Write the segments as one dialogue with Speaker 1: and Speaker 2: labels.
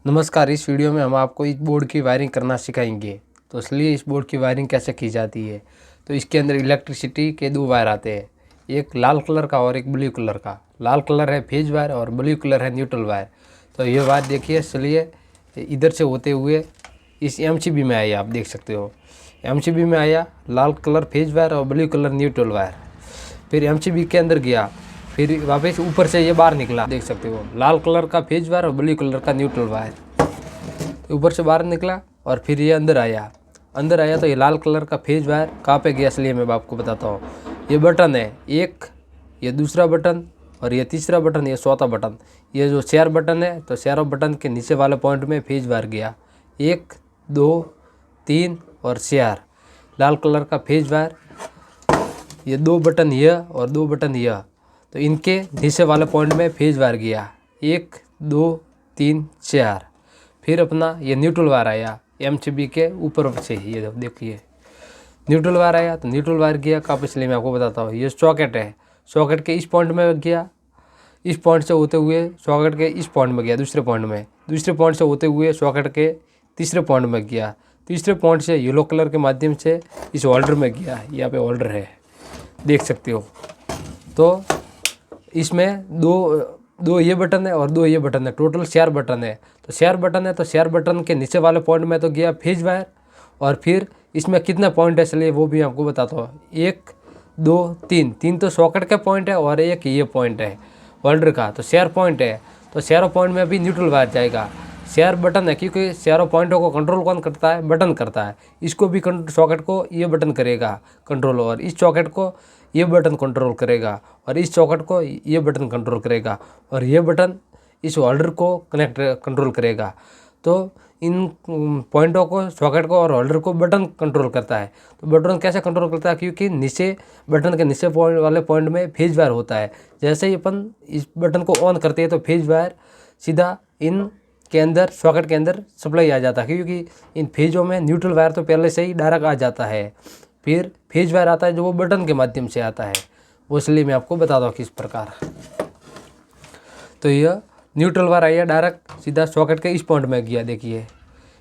Speaker 1: नमस्कार। इस वीडियो में हम आपको इस बोर्ड की वायरिंग करना सिखाएंगे। तो इसलिए इस बोर्ड की वायरिंग कैसे की जाती है। तो इसके अंदर इलेक्ट्रिसिटी के दो वायर आते हैं, एक लाल कलर का और एक ब्लू कलर का। लाल कलर है फेज वायर और ब्लू कलर है न्यूट्रल वायर। तो ये वायर देखिए, चलिए इधर से होते हुए इस एमसीबी में आया, आप देख सकते हो एमसीबी में आया लाल कलर फेज वायर और ब्लू कलर न्यूट्रल वायर। फिर एमसीबी के अंदर गया, फिर वापस ऊपर से ये बाहर निकला, देख सकते हो लाल कलर का फेज वायर और ब्लू कलर का न्यूट्रल वायर। तो ऊपर से बाहर निकला और फिर ये अंदर आया तो ये लाल कलर का फेज वायर कहाँ पे गया, इसलिए मैं आपको बताता हूँ। ये बटन है एक, ये दूसरा बटन और ये तीसरा बटन, ये चौथा बटन। ये जो 4 बटन है, तो चारों बटन के नीचे वाले पॉइंट में फेज वायर गया, 1 2 3 और 4 लाल कलर का फेज वायर। ये 2 बटन यह और 2 बटन यह, तो इनके नीचे वाले पॉइंट में फेज वायर गया, 1 2 3 4। फिर अपना ये न्यूट्रल वायर आया एमसीबी के ऊपर से, ये देखिए न्यूट्रल वायर आया। तो न्यूट्रल वायर गया कहाँ पे, इसलिए मैं आपको बताता हूँ। ये सॉकेट है, सॉकेट के इस पॉइंट में गया, इस पॉइंट से होते हुए सॉकेट के इस पॉइंट में गया, दूसरे पॉइंट से होते हुए सॉकेट के तीसरे पॉइंट में गया, तीसरे पॉइंट से येलो कलर के माध्यम से इस होल्डर में गया। यहाँ पे होल्डर है, देख सकते हो। तो इसमें दो ये बटन है और 2 ये बटन है, टोटल 4 बटन है। तो 4 बटन है, तो 4 बटन के नीचे वाले पॉइंट में तो गया फेज वायर। और फिर इसमें कितना पॉइंट है, इसलिए वो भी आपको बताता हूँ। 1 2 3 तो सॉकेट का पॉइंट है और एक ये पॉइंट है होल्डर का, तो 4 पॉइंट है। तो 4 पॉइंट में अभी न्यूट्रल वायर जाएगा। 4 बटन है, क्योंकि 4 पॉइंटों को कंट्रोल कौन करता है, बटन करता है। इसको भी सॉकेट को ये बटन करेगा कंट्रोल, और इस सॉकेट को ये बटन कंट्रोल करेगा, और इस सॉकेट को ये बटन कंट्रोल करेगा, और ये बटन इस होल्डर को कंट्रोल करेगा। तो इन पॉइंटों को, सॉकेट को और होल्डर को बटन कंट्रोल करता है। तो बटन कैसे कंट्रोल करता है, क्योंकि नीचे बटन के नीचे वाले पॉइंट में फेज वायर होता है। जैसे ही अपन इस बटन को ऑन करते हैं, तो फेज वायर सीधा इन के अंदर, सॉकेट के अंदर सप्लाई आ जाता है, क्योंकि इन फेजों में न्यूट्रल वायर तो पहले से ही डायरेक्ट आ जाता है। फिर फेज वायर आता है जो वो बटन के माध्यम से आता है, वो इसलिए मैं आपको बताता हूँ किस प्रकार। तो यह न्यूट्रल वायर आया डायरेक्ट सीधा सॉकेट के इस पॉइंट में गया, देखिए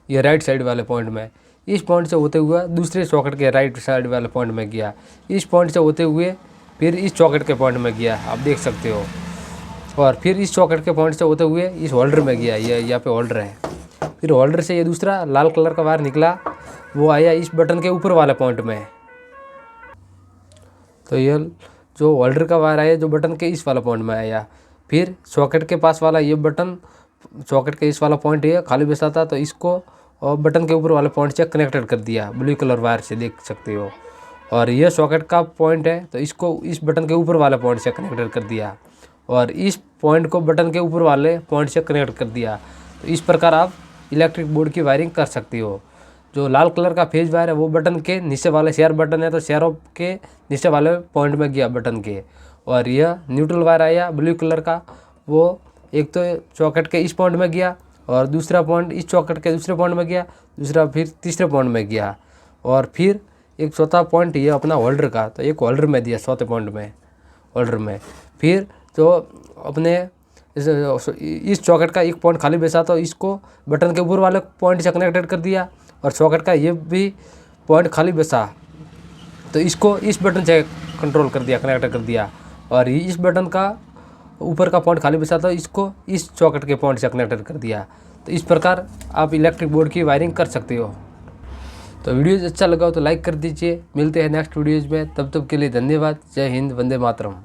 Speaker 1: ये राइट साइड वाले पॉइंट में, इस पॉइंट से होते हुए दूसरे सॉकेट के राइट साइड वाले पॉइंट में गया, इस पॉइंट से होते हुए फिर इस सॉकेट के पॉइंट में गया, आप देख सकते हो। और फिर इस सॉकेट के पॉइंट से होते हुए इस होल्डर में गया, ये यहाँ पे होल्डर है। फिर होल्डर से ये दूसरा लाल कलर का वायर निकला, वो आया इस बटन के ऊपर वाले पॉइंट में। तो ये जो होल्डर का वायर आया जो बटन के इस वाला पॉइंट में आया। फिर सॉकेट के पास वाला ये बटन, सॉकेट के इस वाला पॉइंट ये खाली बचा था, तो इसको और बटन के ऊपर वाले पॉइंट से कनेक्टेड कर दिया ब्लू कलर वायर से, देख सकते हो। और ये सॉकेट का पॉइंट है, तो इसको इस बटन के ऊपर वाले पॉइंट से कनेक्टेड कर दिया, और इस पॉइंट को बटन के ऊपर वाले पॉइंट से कनेक्ट कर दिया। तो इस प्रकार आप इलेक्ट्रिक बोर्ड की वायरिंग कर सकते हो। जो लाल कलर का फेज वायर है वो बटन के नीचे वाले 4 बटन है, तो 4 के नीचे वाले पॉइंट में गया बटन के। और यह न्यूट्रल वायर आया ब्लू कलर का, वो एक तो सॉकेट के इस पॉइंट में गया, और दूसरा पॉइंट इस सॉकेट के दूसरे पॉइंट में गया, दूसरा फिर तीसरे पॉइंट में गया, और फिर एक चौथा पॉइंट ये अपना होल्डर का, तो एक होल्डर में दिया चौथे पॉइंट में, होल्डर में। फिर जो अपने इस सॉकेट का एक पॉइंट खाली बचा, तो इसको बटन के ऊपर वाले पॉइंट से कनेक्टेड कर दिया, और सॉकेट का ये भी पॉइंट खाली बचा, तो इसको इस बटन से कंट्रोल कर दिया, कनेक्ट कर दिया। और इस बटन का ऊपर का पॉइंट खाली बचा, तो इसको इस सॉकेट के पॉइंट से कनेक्टेड कर दिया। तो इस प्रकार आप इलेक्ट्रिक बोर्ड की वायरिंग कर सकते हो। तो वीडियोज अच्छा लगा हो तो लाइक कर दीजिए। मिलते हैं नेक्स्ट वीडियोज़ में, तब तक के लिए धन्यवाद। जय हिंद, वंदे मातरम।